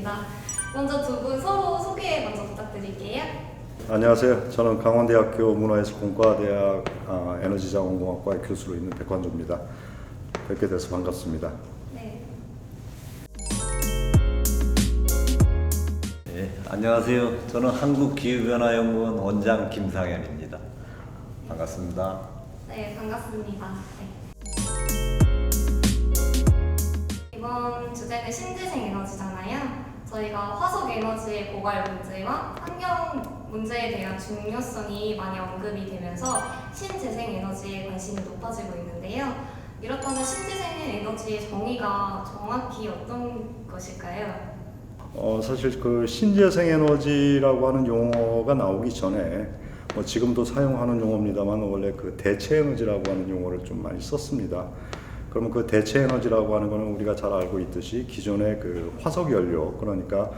있습니다. 먼저 두 분 서로 소개 먼저 부탁드릴게요. 안녕하세요. 저는 강원대학교 문화예술공과대학 에너지자원공학과의 교수로 있는 백환조입니다. 뵙게 돼서 반갑습니다. 네. 네, 안녕하세요. 저는 한국기후변화연구원 원장 김상현입니다. 반갑습니다. 네, 반갑습니다. 네. 이번 주제는 신재생 에너지잖아요. 저희가 화석 에너지의 고갈 문제와 환경 문제에 대한 중요성이 많이 언급이 되면서 신재생 에너지에 관심이 높아지고 있는데요. 이렇다면 신재생 에너지의 정의가 정확히 어떤 것일까요? 사실 그 신재생 에너지라고 하는 용어가 나오기 전에 지금도 사용하는 용어입니다만 원래 그 대체 에너지라고 하는 용어를 좀 많이 썼습니다. 그러면 그 대체 에너지라고 하는 것은 우리가 잘 알고 있듯이 기존의 그 화석 연료, 그러니까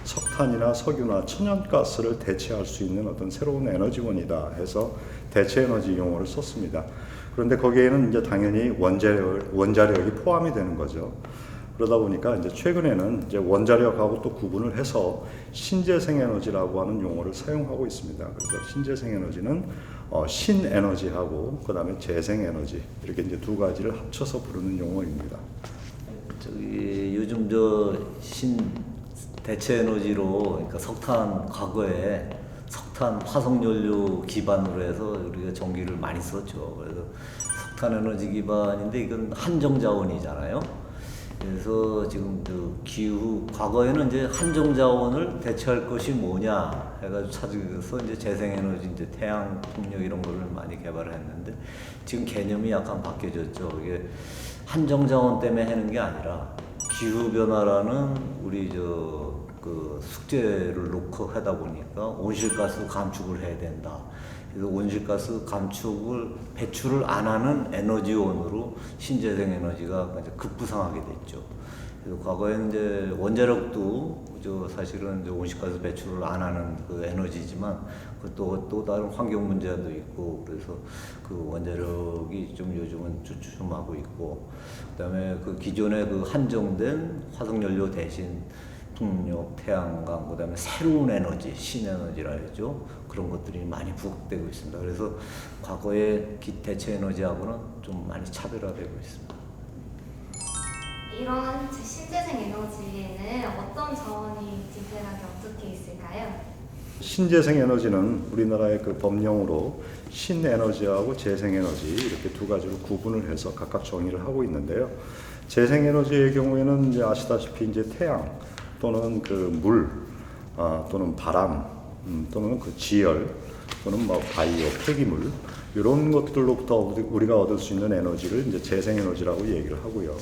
석탄이나 석유나 천연가스를 대체할 수 있는 어떤 새로운 에너지원이다 해서 대체 에너지 용어를 썼습니다. 그런데 거기에는 이제 당연히 원자력이 포함이 되는 거죠. 그러다 보니까 이제 최근에는 이제 원자력하고 또 구분을 해서 신재생 에너지라고 하는 용어를 사용하고 있습니다. 그래서 신재생 에너지는 신에너지하고 그다음에 재생 에너지 이렇게 이제 두 가지를 합쳐서 부르는 용어입니다. 요즘 대체 에너지로, 그러니까 석탄, 과거에 석탄 화석 연료 기반으로 해서 우리가 전기를 많이 썼죠. 그래서 석탄 에너지 기반인데 이건 한정 자원이잖아요. 그래서 지금 과거에는 이제 한정 자원을 대체할 것이 뭐냐 해가지고 찾아서 이제 재생에너지, 이제 태양, 풍력 이런 거를 많이 개발을 했는데 지금 개념이 약간 바뀌어졌죠. 이게 한정 자원 때문에 하는 게 아니라 기후 변화라는 우리 그 숙제를 놓고 하다 보니까 온실가스 감축을 해야 된다. 그래서 온실가스 배출을 안 하는 에너지원으로 신재생 에너지가 급부상하게 됐죠. 그래서 과거에는 이제 원자력도 사실은 이제 온실가스 배출을 안 하는 그 에너지지만 그것도 또 다른 환경 문제도 있고, 그래서 그 원자력이 좀 요즘은 주춤하고 있고, 그다음에 그 기존의 그 한정된 화석 연료 대신 풍력, 태양광, 그다음에 새로운 에너지, 신에너지라 하죠. 그런 것들이 많이 부각되고 있습니다. 그래서 과거의 대체 에너지하고는 좀 많이 차별화되고 있습니다. 이러한 신재생 에너지에는 어떤 자원이 디테일하게 어떻게 있을까요? 신재생 에너지는 우리나라의 그 법령으로 신에너지하고 재생에너지 이렇게 두 가지로 구분을 해서 각각 정의를 하고 있는데요. 재생에너지의 경우에는 이제 아시다시피 이제 태양 또는 그 물, 또는 바람, 또는 그 지열, 또는 뭐 바이오, 폐기물 이런 것들로부터 우리가 얻을 수 있는 에너지를 이제 재생에너지라고 얘기를 하고요.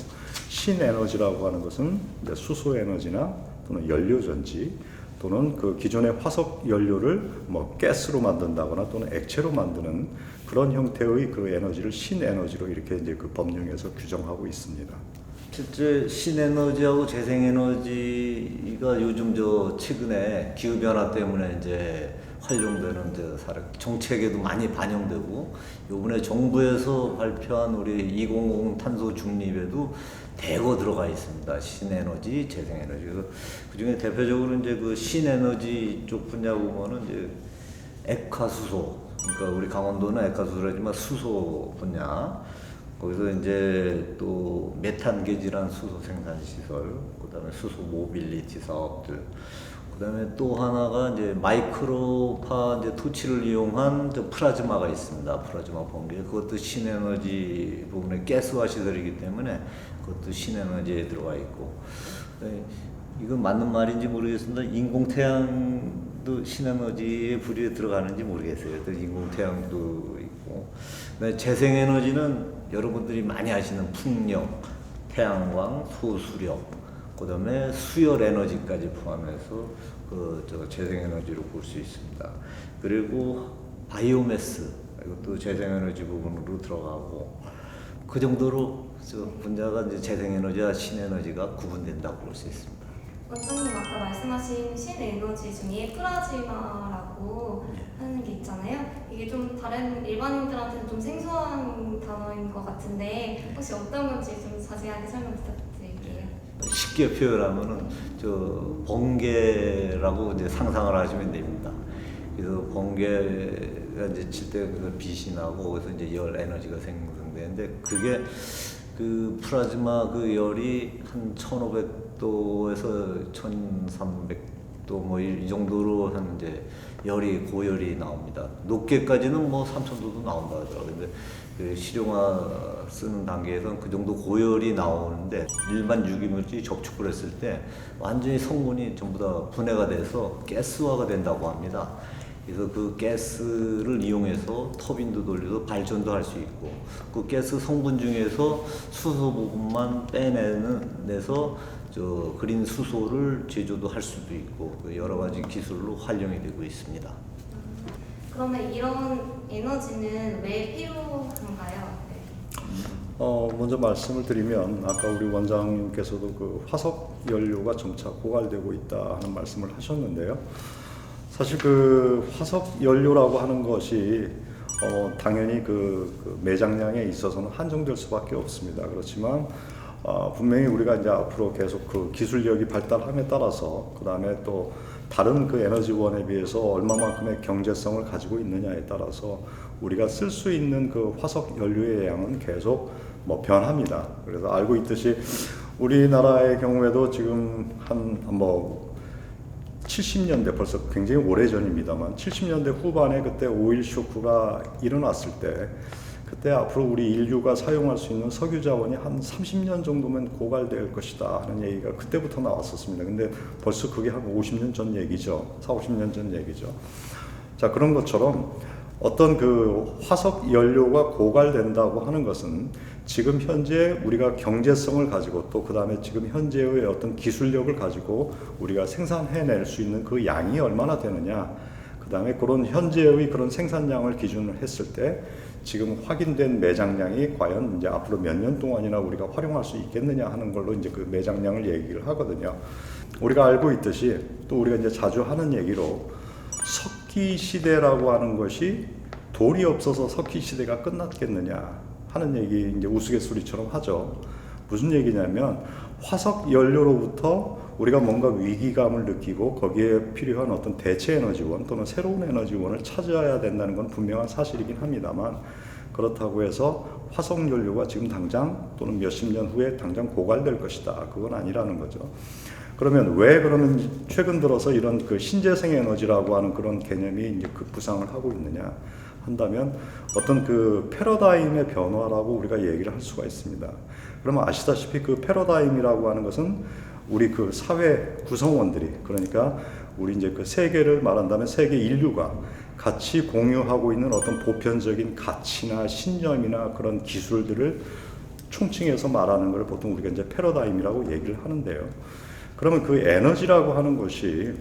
신에너지라고 하는 것은 이제 수소에너지나 또는 연료전지 또는 그 기존의 화석 연료를 뭐 가스로 만든다거나 또는 액체로 만드는 그런 형태의 그 에너지를 신에너지로 이렇게 이제 그 법령에서 규정하고 있습니다. 실제 신에너지하고 재생에너지가 요즘 최근에 기후변화 때문에 이제 활용되는 정책에도 많이 반영되고, 요번에 정부에서 발표한 우리 2050 탄소 중립에도 대거 들어가 있습니다. 신에너지, 재생에너지. 그 중에 대표적으로 이제 그 신에너지 쪽 분야 보면은 이제 액화수소, 그러니까 우리 강원도는 액화수소라지만 수소 분야, 거기서 이제 또 메탄게질한 수소 생산 시설, 그다음에 수소 모빌리티 사업들, 그다음에 또 하나가 이제 마이크로파 이제 토치를 이용한 플라즈마가 있습니다. 플라즈마 번개, 그것도 신에너지 부분의 가스화 시설이기 때문에 그것도 신에너지에 들어가 있고, 이건 맞는 말인지 모르겠습니다. 인공태양도 신에너지의 부류에 들어가는지 모르겠어요. 또 인공태양도 있고, 재생에너지는 여러분들이 많이 아시는 풍력, 태양광, 소수력, 그다음에 수열 에너지까지 포함해서 재생에너지로 볼 수 있습니다. 그리고 바이오매스, 이것도 재생에너지 부분으로 들어가고, 그 정도로 분야가 이제 재생에너지와 신에너지가 구분된다고 볼 수 있습니다. 원장님 아까 말씀하신 신에너지 중에 플라즈마라고 하는 게 있잖아요. 이게 좀 다른 일반인들한테는 좀 생소한 단어인 것 같은데 혹시 어떤 건지 좀 자세하게 설명 부탁드릴게요. 쉽게 표현하면은 저 번개라고 이제 상상을 하시면 됩니다. 그래서 번개가 이제 칠 때 그 빛이 나고 거기서 이제 열 에너지가 생성되는데 그게 그 플라즈마 그 열이 한 1500도에서 1300도 뭐 이 정도로 한 이제 열이 고열이 나옵니다. 높게까지는 뭐 3000도도 나온다 하더라고요. 근데 그 실용화 쓰는 단계에서는 그 정도 고열이 나오는데 일반 유기물질이 접촉을 했을 때 완전히 성분이 전부 다 분해가 돼서 가스화가 된다고 합니다. 그래서 그 가스를 이용해서 터빈도 돌려서 발전도 할 수 있고 그 가스 성분 중에서 수소 부분만 빼내서 저 그린 수소를 제조도 할 수도 있고 그 여러 가지 기술로 활용이 되고 있습니다. 그러면 이런 에너지는 왜 필요한가요? 네. 먼저 말씀을 드리면 아까 우리 원장님께서도 그 화석 연료가 점차 고갈되고 있다 하는 말씀을 하셨는데요. 사실 그 화석 연료라고 하는 것이 당연히 그 매장량에 있어서는 한정될 수밖에 없습니다. 그렇지만 분명히 우리가 이제 앞으로 계속 그 기술력이 발달함에 따라서 그 다음에 또 다른 그 에너지원에 비해서 얼마만큼의 경제성을 가지고 있느냐에 따라서 우리가 쓸 수 있는 그 화석 연료의 양은 계속 뭐 변합니다. 그래서 알고 있듯이 우리나라의 경우에도 지금 뭐 70년대 벌써 굉장히 오래전입니다만 70년대 후반에 그때 오일 쇼크가 일어났을 때 그때 앞으로 우리 인류가 사용할 수 있는 석유 자원이 한 30년 정도면 고갈될 것이다 하는 얘기가 그때부터 나왔었습니다. 근데 벌써 그게 한 50년 전 얘기죠. 40, 50년 전 얘기죠. 자, 그런 것처럼 어떤 그 화석 연료가 고갈된다고 하는 것은 지금 현재 우리가 경제성을 가지고 또 그 다음에 지금 현재의 어떤 기술력을 가지고 우리가 생산해낼 수 있는 그 양이 얼마나 되느냐, 그 다음에 그런 현재의 그런 생산량을 기준으로 했을 때 지금 확인된 매장량이 과연 이제 앞으로 몇 년 동안이나 우리가 활용할 수 있겠느냐 하는 걸로 이제 그 매장량을 얘기를 하거든요. 우리가 알고 있듯이 또 우리가 이제 자주 하는 얘기로 석기 시대라고 하는 것이 돌이 없어서 석기 시대가 끝났겠느냐 하는 얘기 이제 우스갯소리처럼 하죠. 무슨 얘기냐면 화석 연료로부터 우리가 뭔가 위기감을 느끼고 거기에 필요한 어떤 대체 에너지원 또는 새로운 에너지원을 찾아야 된다는 건 분명한 사실이긴 합니다만 그렇다고 해서 화석 연료가 지금 당장 또는 몇십 년 후에 당장 고갈될 것이다. 그건 아니라는 거죠. 그러면 최근 들어서 이런 그 신재생 에너지라고 하는 그런 개념이 이제 급부상을 하고 있느냐 한다면 어떤 그 패러다임의 변화라고 우리가 얘기를 할 수가 있습니다. 그러면 아시다시피 그 패러다임이라고 하는 것은 우리 그 사회 구성원들이 그러니까 우리 이제 그 세계를 말한다면 세계 인류가 같이 공유하고 있는 어떤 보편적인 가치나 신념이나 그런 기술들을 총칭해서 말하는 걸 보통 우리가 이제 패러다임이라고 얘기를 하는데요. 그러면 그 에너지라고 하는 것이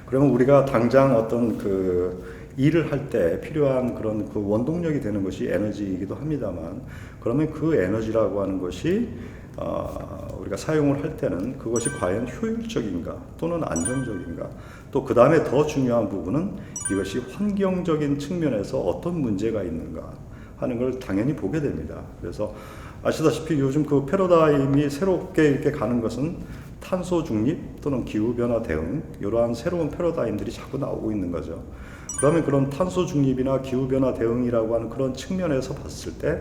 그러면 우리가 당장 어떤 그 일을 할 때 필요한 그런 그 원동력이 되는 것이 에너지이기도 합니다만 그러면 그 에너지라고 하는 것이 우리가 사용을 할 때는 그것이 과연 효율적인가 또는 안정적인가 또 그 다음에 더 중요한 부분은 이것이 환경적인 측면에서 어떤 문제가 있는가 하는 걸 당연히 보게 됩니다. 그래서 아시다시피 요즘 그 패러다임이 새롭게 이렇게 가는 것은 탄소 중립 또는 기후변화 대응 이러한 새로운 패러다임들이 자꾸 나오고 있는 거죠. 그러면 그런 탄소 중립이나 기후변화 대응이라고 하는 그런 측면에서 봤을 때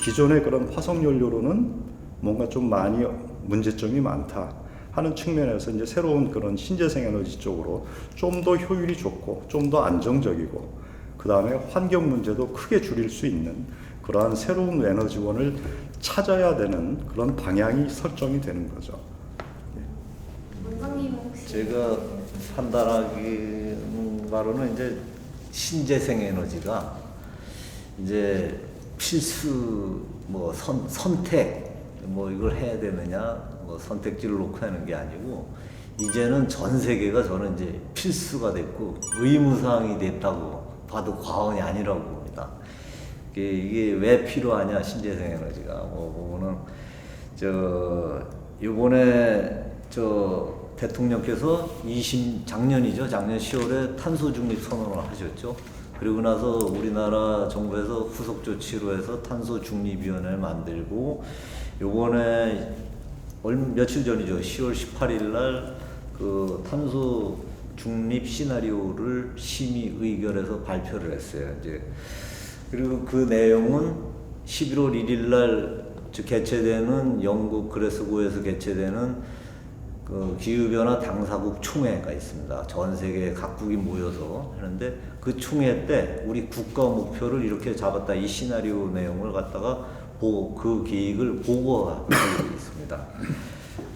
기존의 그런 화석연료로는 뭔가 좀 많이 문제점이 많다 하는 측면에서 이제 새로운 그런 신재생 에너지 쪽으로 좀 더 효율이 좋고 좀 더 안정적이고 그 다음에 환경 문제도 크게 줄일 수 있는 그러한 새로운 에너지원을 찾아야 되는 그런 방향이 설정이 되는 거죠. 원장님 혹시 제가 판단하기 바로는 이제 신재생 에너지가 이제 필수 뭐 선택 뭐 이걸 해야 되느냐 뭐 선택지를 놓고 하는 게 아니고 이제는 전 세계가 저는 이제 필수가 됐고 의무사항이 됐다고 봐도 과언이 아니라고 봅니다. 이게 왜 필요하냐 신재생 에너지가 뭐 보면은 이번에 대통령께서 작년 10월에 탄소 중립 선언을 하셨죠. 그리고 나서 우리나라 정부에서 후속 조치로 해서 탄소 중립위원회를 만들고 요번에 며칠 전이죠. 10월 18일 날 그 탄소 중립 시나리오를 심의 의결해서 발표를 했어요. 이제 그리고 그 내용은 11월 1일 날 개최되는 영국 글래스고에서 개최되는 그 기후변화 당사국 총회가 있습니다. 전 세계 각국이 모여서 하는데 그 총회 때 우리 국가 목표를 이렇게 잡았다. 이 시나리오 내용을 갖다가 그 계획을 보고하고 있습니다.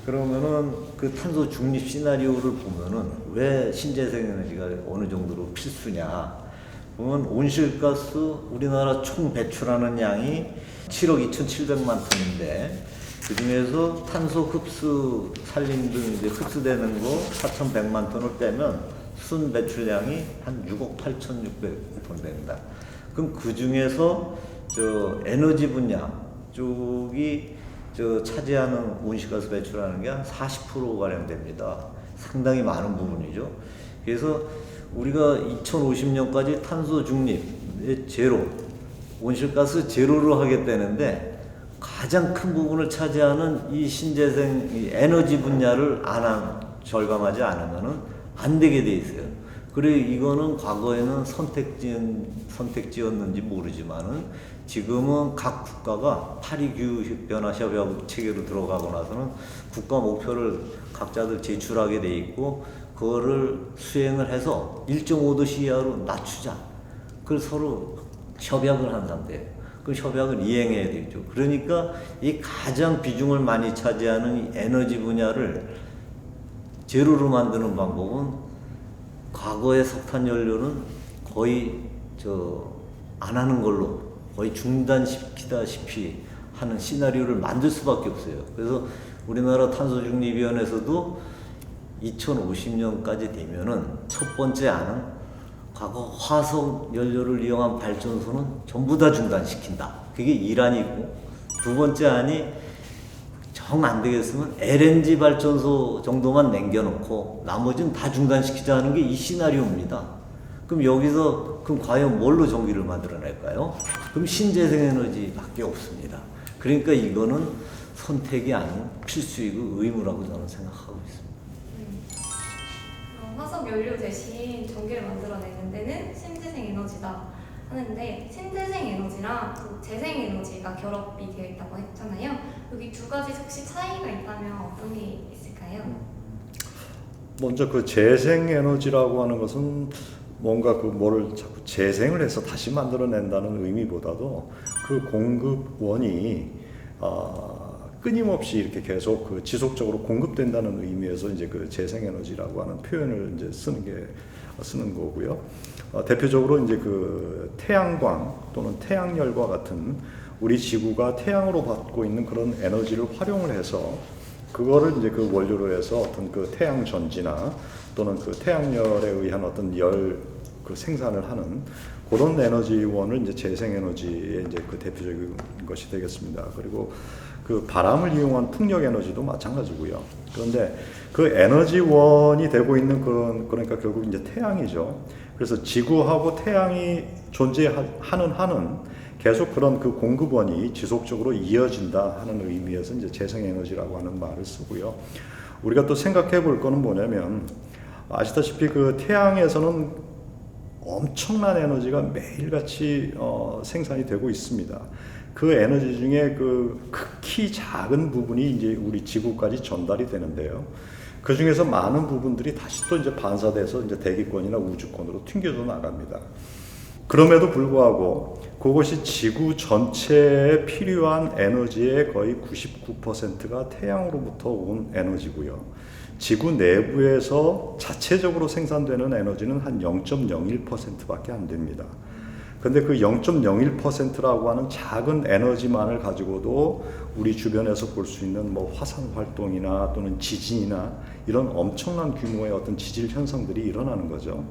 그러면은 그 탄소 중립 시나리오를 보면은 왜 신재생 에너지가 어느 정도로 필수냐? 보면 온실가스 우리나라 총 배출하는 양이 7억 2,700만 톤인데 그 중에서 탄소 흡수 산림 등 이제 흡수되는 거 4,100만 톤을 빼면 순 배출량이 한 6억 8,600톤 됩니다. 그럼 그 중에서 저 에너지 분야 쪽이 차지하는 온실가스 배출하는 게 한 40% 가량 됩니다. 상당히 많은 부분이죠. 그래서 우리가 2050년까지 탄소 중립 제로, 온실가스 제로로 하겠다는데 가장 큰 부분을 차지하는 이 신재생 이 에너지 분야를 절감하지 않으면은 안 되게 돼 있어요. 그래 이거는 과거에는 선택지였는지 모르지만은 지금은 각 국가가 파리 기후 변화 협약 체계로 들어가고 나서는 국가 목표를 각자들 제출하게 돼 있고 그거를 수행을 해서 1.5도 이하로 낮추자. 그걸 서로 협약을 한 상태예요. 그 협약을 이행해야 되죠. 그러니까 이 가장 비중을 많이 차지하는 이 에너지 분야를 제로로 만드는 방법은 과거의 석탄 연료는 거의 안 하는 걸로 거의 중단시키다시피 하는 시나리오를 만들 수밖에 없어요. 그래서 우리나라 탄소중립위원회에서도 2050년까지 되면은 첫 번째 안은 과거 화석 연료를 이용한 발전소는 전부 다 중단시킨다. 그게 1안이고 두 번째 안이 정 안 되겠으면 LNG 발전소 정도만 남겨놓고 나머지는 다 중단시키자는 게 이 시나리오입니다. 그럼 여기서 과연 뭘로 전기를 만들어낼까요? 그럼 신재생에너지밖에 없습니다. 그러니까 이거는 선택이 아닌 필수이고 의무라고 저는 생각하고 있습니다. 화석 연료 대신 전기를 만들어내는 데는 신재생 에너지다 하는데 신재생 에너지랑 그 재생 에너지가 결합이 되어 있다고 했잖아요. 여기 두 가지 혹시 차이가 있다면 어떤 게 있을까요? 먼저 그 재생 에너지라고 하는 것은 뭔가 뭐를 자꾸 재생을 해서 다시 만들어낸다는 의미보다도 그 공급원이 끊임없이 이렇게 계속 그 지속적으로 공급된다는 의미에서 이제 그 재생에너지라고 하는 표현을 이제 쓰는 거고요. 대표적으로 이제 그 태양광 또는 태양열과 같은 우리 지구가 태양으로 받고 있는 그런 에너지를 활용을 해서 그거를 이제 그 원료로 해서 어떤 그 태양 전지나 또는 그 태양열에 의한 어떤 그 생산을 하는 그런 에너지원을 이제 재생에너지의 이제 그 대표적인 것이 되겠습니다. 그리고 그 바람을 이용한 풍력 에너지도 마찬가지고요. 그런데 그 에너지원이 되고 있는 그러니까 결국 이제 태양이죠. 그래서 지구하고 태양이 존재하는 한은 계속 그런 그 공급원이 지속적으로 이어진다 하는 의미에서 이제 재생에너지라고 하는 말을 쓰고요. 우리가 또 생각해 볼 거는 뭐냐면 아시다시피 그 태양에서는 엄청난 에너지가 매일같이 생산이 되고 있습니다. 그 에너지 중에 그 극히 작은 부분이 이제 우리 지구까지 전달이 되는데요. 그 중에서 많은 부분들이 다시 또 이제 반사돼서 이제 대기권이나 우주권으로 튕겨져 나갑니다. 그럼에도 불구하고 그것이 지구 전체에 필요한 에너지의 거의 99%가 태양으로부터 온 에너지고요. 지구 내부에서 자체적으로 생산되는 에너지는 한 0.01%밖에 안 됩니다. 근데 그 0.01%라고 하는 작은 에너지만을 가지고도 우리 주변에서 볼 수 있는 뭐 화산 활동이나 또는 지진이나 이런 엄청난 규모의 어떤 지질 현상들이 일어나는 거죠.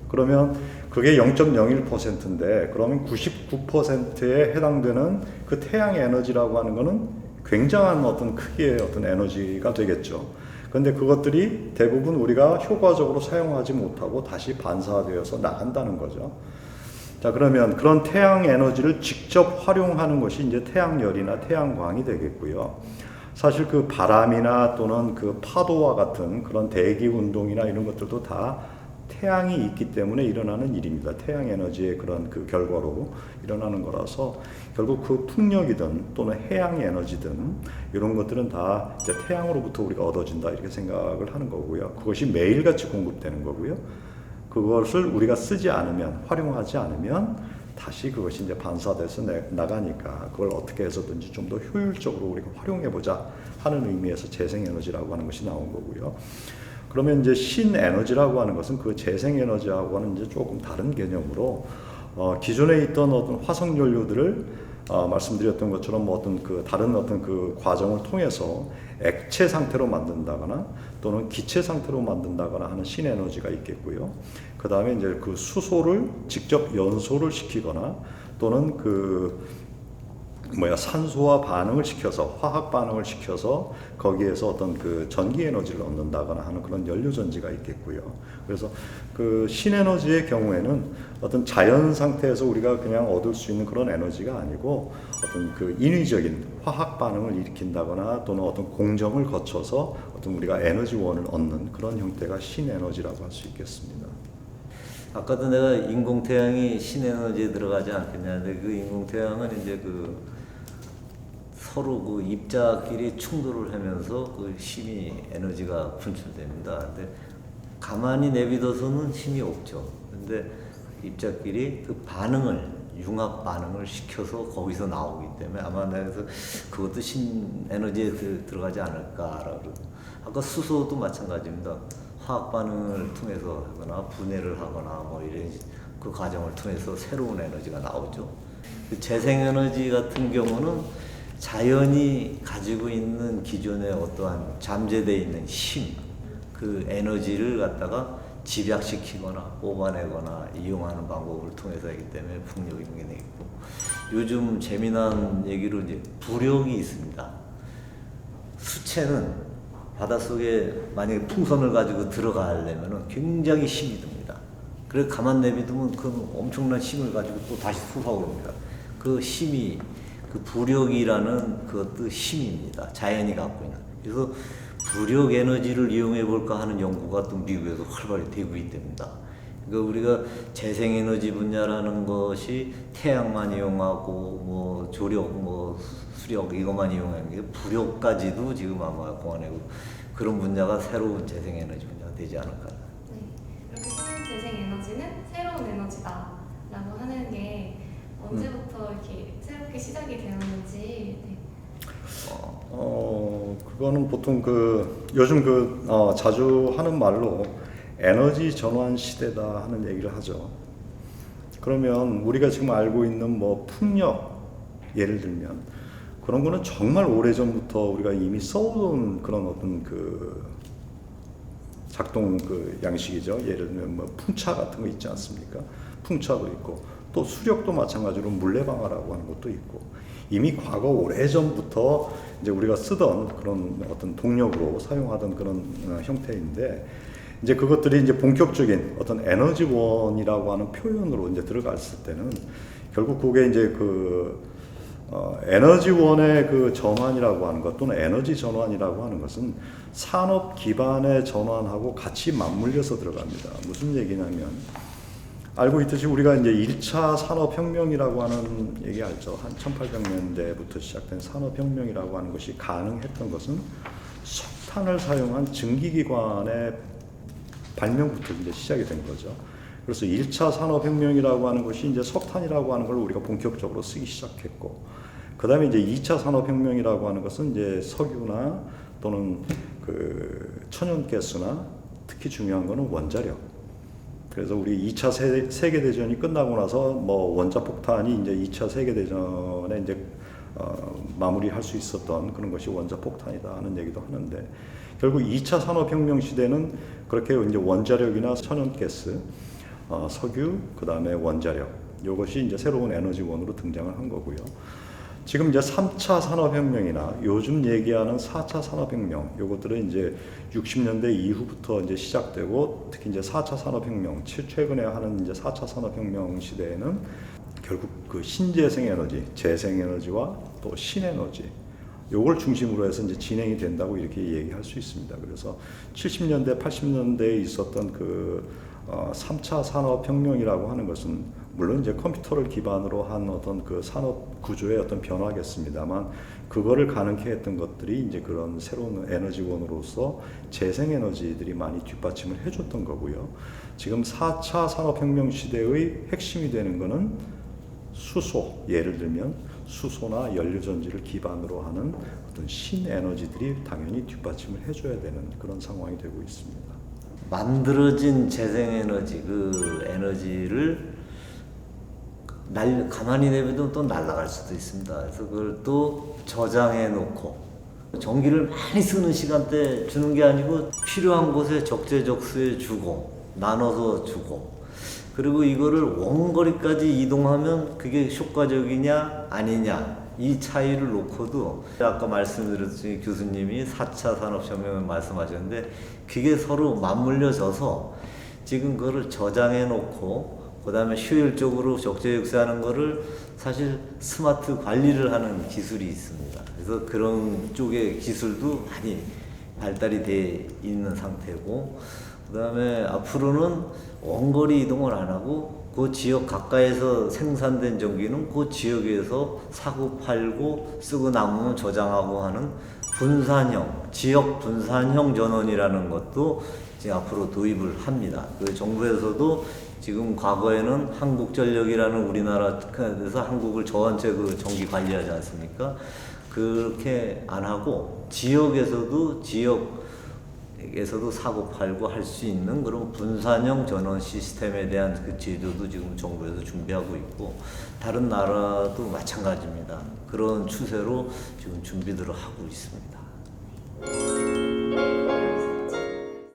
그러면 그게 0.01%인데 그러면 99%에 해당되는 그 태양 에너지라고 하는 거는 굉장한 어떤 크기의 어떤 에너지가 되겠죠. 그런데 그것들이 대부분 우리가 효과적으로 사용하지 못하고 다시 반사되어서 나간다는 거죠. 자, 그러면 그런 태양 에너지를 직접 활용하는 것이 이제 태양열이나 태양광이 되겠고요. 사실 그 바람이나 또는 그 파도와 같은 그런 대기 운동이나 이런 것들도 다 태양이 있기 때문에 일어나는 일입니다. 태양 에너지의 그런 그 결과로 일어나는 거라서 결국 그 풍력이든 또는 해양 에너지든 이런 것들은 다 이제 태양으로부터 우리가 얻어진다 이렇게 생각을 하는 거고요. 그것이 매일같이 공급되는 거고요. 그것을 우리가 쓰지 않으면, 활용하지 않으면 다시 그것이 이제 반사돼서 나가니까 그걸 어떻게 해서든지 좀 더 효율적으로 우리가 활용해보자 하는 의미에서 재생에너지라고 하는 것이 나온 거고요. 그러면 이제 신에너지라고 하는 것은 그 재생에너지하고는 이제 조금 다른 개념으로 기존에 있던 어떤 화석 연료들을 말씀드렸던 것처럼 뭐 어떤 그 다른 어떤 그 과정을 통해서 액체 상태로 만든다거나 또는 기체 상태로 만든다거나 하는 신에너지가 있겠고요. 그 다음에 이제 그 수소를 직접 연소를 시키거나 또는 산소와 반응을 시켜서 화학 반응을 시켜서 거기에서 어떤 그 전기 에너지를 얻는다거나 하는 그런 연료 전지가 있겠고요. 그래서 그 신에너지의 경우에는 어떤 자연 상태에서 우리가 그냥 얻을 수 있는 그런 에너지가 아니고 어떤 그 인위적인 화학 반응을 일으킨다거나 또는 어떤 공정을 거쳐서 어떤 우리가 에너지원을 얻는 그런 형태가 신에너지라고 할 수 있겠습니다. 아까도 내가 인공태양이 신에너지에 들어가지 않겠냐는데 그 인공태양은 이제 서로 그 입자끼리 충돌을 하면서 그 힘이 에너지가 분출됩니다. 근데 가만히 내비둬서는 힘이 없죠. 근데 입자끼리 그 융합 반응을 시켜서 거기서 나오기 때문에 아마 그래서 그것도 신에너지에 들어가지 않을까라고. 아까 수소도 마찬가지입니다. 화학 반응을 통해서 하거나 분해를 하거나 뭐 이런 그 과정을 통해서 새로운 에너지가 나오죠. 그 재생에너지 같은 경우는 자연이 가지고 있는 기존의 어떠한 잠재되어 있는 그 에너지를 갖다가 집약시키거나 뽑아내거나 이용하는 방법을 통해서 하기 때문에 풍력이 있고, 요즘 재미난 얘기로 이제 부력이 있습니다. 수채는 바닷속에 만약에 풍선을 가지고 들어가려면 굉장히 힘이 듭니다. 그래서 가만 내비두면 그 엄청난 힘을 가지고 또 다시 솟아오릅니다. 그 힘이 그 부력이라는 그것도 힘입니다. 자연이 갖고 있는. 그래서 부력 에너지를 이용해 볼까 하는 연구가 또 미국에서 활발히 되고 있답니다. 그러니까 우리가 재생에너지 분야라는 것이 태양만 이용하고 뭐 조력, 뭐 수력 이것만 이용하는 게 부력까지도 지금 아마 공안하고 그런 분야가 새로운 재생에너지 분야가 되지 않을까. 네, 이렇게 신재생에너지는 새로운 에너지다라고 하는 게 언제부터 이렇게 새롭게 시작이 되었는지. 네. 그거는 보통 요즘 자주 하는 말로 에너지 전환 시대다 하는 얘기를 하죠. 그러면 우리가 지금 알고 있는 뭐 풍력 예를 들면 그런 거는 정말 오래전부터 우리가 이미 써온 그런 어떤 작동 양식이죠. 예를 들면 뭐 풍차 같은 거 있지 않습니까? 풍차도 있고 또 수력도 마찬가지로 물레방아라고 하는 것도 있고 이미 과거 오래전부터 이제 우리가 쓰던 그런 어떤 동력으로 사용하던 그런 형태인데 이제 그것들이 이제 본격적인 어떤 에너지원이라고 하는 표현으로 이제 들어갔을 때는 결국 그게 이제 에너지원의 전환이라고 하는 것 또는 에너지 전환이라고 하는 것은 산업 기반의 전환하고 같이 맞물려서 들어갑니다. 무슨 얘기냐면 알고 있듯이 우리가 이제 1차 산업혁명이라고 하는 얘기 알죠. 한 1800년대부터 시작된 산업혁명이라고 하는 것이 가능했던 것은 석탄을 사용한 증기기관의 발명부터 이제 시작이 된 거죠. 그래서 1차 산업혁명이라고 하는 것이 이제 석탄이라고 하는 걸 우리가 본격적으로 쓰기 시작했고, 그 다음에 이제 2차 산업혁명이라고 하는 것은 이제 석유나 또는 천연가스나 특히 중요한 거는 원자력. 그래서 우리 2차 세계대전이 끝나고 나서 뭐 원자폭탄이 이제 2차 세계대전에 이제 마무리할 수 있었던 그런 것이 원자폭탄이다 하는 얘기도 하는데 결국 2차 산업혁명 시대는 그렇게 이제 원자력이나 천연가스, 석유, 그 다음에 원자력 이것이 이제 새로운 에너지원으로 등장을 한 거고요. 지금 이제 3차 산업혁명이나 요즘 얘기하는 4차 산업혁명, 요것들은 이제 60년대 이후부터 이제 시작되고 특히 이제 4차 산업혁명, 최근에 하는 이제 4차 산업혁명 시대에는 결국 신재생 에너지, 재생 에너지와 또 신에너지, 요걸 중심으로 해서 이제 진행이 된다고 이렇게 얘기할 수 있습니다. 그래서 70년대, 80년대에 있었던 그 3차 산업혁명이라고 하는 것은 물론 이제 컴퓨터를 기반으로 한 어떤 그 산업 구조의 어떤 변화겠습니다만 그거를 가능케 했던 것들이 이제 그런 새로운 에너지원으로서 재생에너지들이 많이 뒷받침을 해줬던 거고요. 지금 4차 산업혁명 시대의 핵심이 되는 거는 수소, 예를 들면 수소나 연료전지를 기반으로 하는 어떤 신에너지들이 당연히 뒷받침을 해줘야 되는 그런 상황이 되고 있습니다. 만들어진 재생에너지, 그 에너지를 가만히 내비두면 또 날아갈 수도 있습니다. 그래서 그걸 또 저장해 놓고 전기를 많이 쓰는 시간대 주는 게 아니고 필요한 곳에 적재적소에 주고 나눠서 주고 그리고 이거를 원거리까지 이동하면 그게 효과적이냐 아니냐 이 차이를 놓고도 아까 말씀드렸듯이 교수님이 4차 산업혁명을 말씀하셨는데 그게 서로 맞물려져서 지금 그거를 저장해 놓고 그 다음에 효율적으로 적재적소하는 거를 사실 스마트 관리를 하는 기술이 있습니다. 그래서 그런 쪽의 기술도 많이 발달이 돼 있는 상태고 그 다음에 앞으로는 원거리 이동을 안 하고 그 지역 가까이서 생산된 전기는 그 지역에서 사고 팔고 쓰고 남으면 저장하고 하는 분산형, 지역 분산형 전원이라는 것도 이제 앞으로 도입을 합니다. 그 정부에서도 지금 과거에는 한국전력이라는 우리나라에서 한국을 전체 그 전기 관리하지 않습니까? 그렇게 안 하고 지역에서도 사고 팔고 할 수 있는 그런 분산형 전원 시스템에 대한 그 제도도 지금 정부에서 준비하고 있고 다른 나라도 마찬가지입니다. 그런 추세로 지금 준비들을 하고 있습니다.